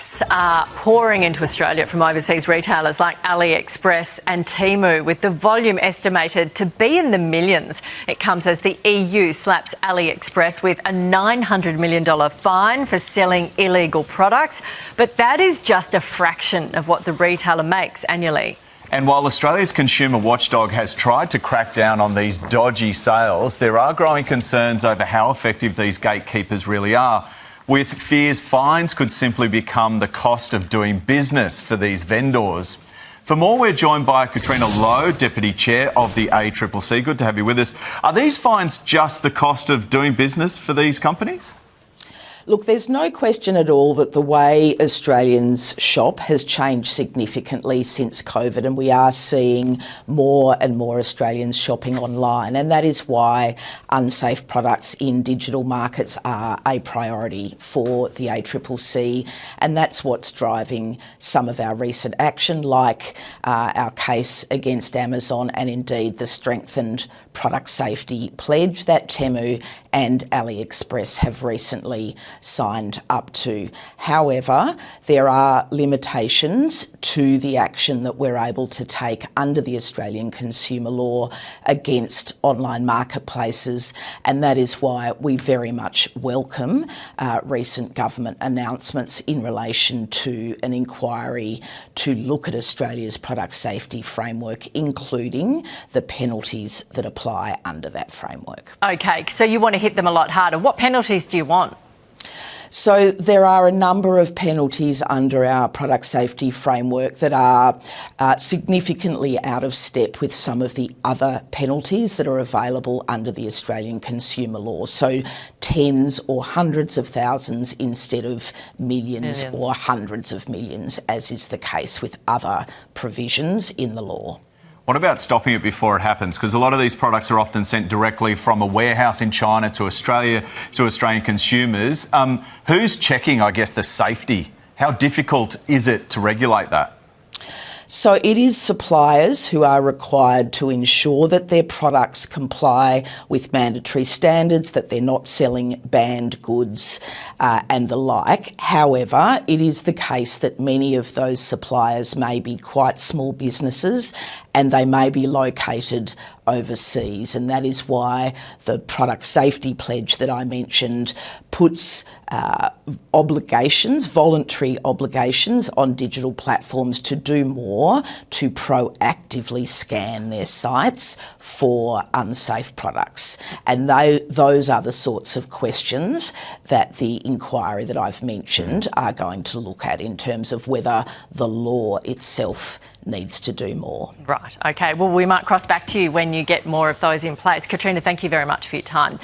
products are pouring into Australia from overseas retailers like AliExpress and Temu, with the volume estimated to be in the millions. It comes as the EU slaps AliExpress with a $900 million fine for selling illegal products. But that is just a fraction of what the retailer makes annually. And while Australia's consumer watchdog has tried to crack down on these dodgy sales, there are growing concerns over how effective these gatekeepers really are, with fears fines could simply become the cost of doing business for these vendors. For more, we're joined by Katrina Lowe, Deputy Chair of the ACCC. Good to have you with us. Are these fines just the cost of doing business for these companies? Look, there's no question at all that the way Australians shop has changed significantly since COVID, and we are seeing more and more Australians shopping online, and that is why unsafe products in digital markets are a priority for the ACCC, and that's what's driving some of our recent action, like our case against Amazon and indeed the strengthened product safety pledge that Temu and AliExpress have recently signed up to. However, there are limitations to the action that we're able to take under the Australian consumer law against online marketplaces, and that is why we very much welcome recent government announcements in relation to an inquiry to look at Australia's product safety framework, including the penalties that apply under that framework. OK, so you want to hit them a lot harder. What penalties do you want? So there are a number of penalties under our product safety framework that are significantly out of step with some of the other penalties that are available under the Australian consumer law. So tens or hundreds of thousands instead of millions or hundreds of millions, as is the case with other provisions in the law. What about stopping it before it happens? Because a lot of these products are often sent directly from a warehouse in China to Australia, to Australian consumers. Who's checking, I guess, the safety? How difficult is it to regulate that? So it is suppliers who are required to ensure that their products comply with mandatory standards, that they're not selling banned goods and the like. However, it is the case that many of those suppliers may be quite small businesses and they may be located overseas, and that is why the product safety pledge that I mentioned puts voluntary obligations on digital platforms to do more to proactively scan their sites for unsafe products. And those are the sorts of questions that the inquiry that I've mentioned are going to look at in terms of whether the law itself needs to do more. Right, OK. Well, we might cross back to you when you get more of those in place. Katrina, thank you very much for your time.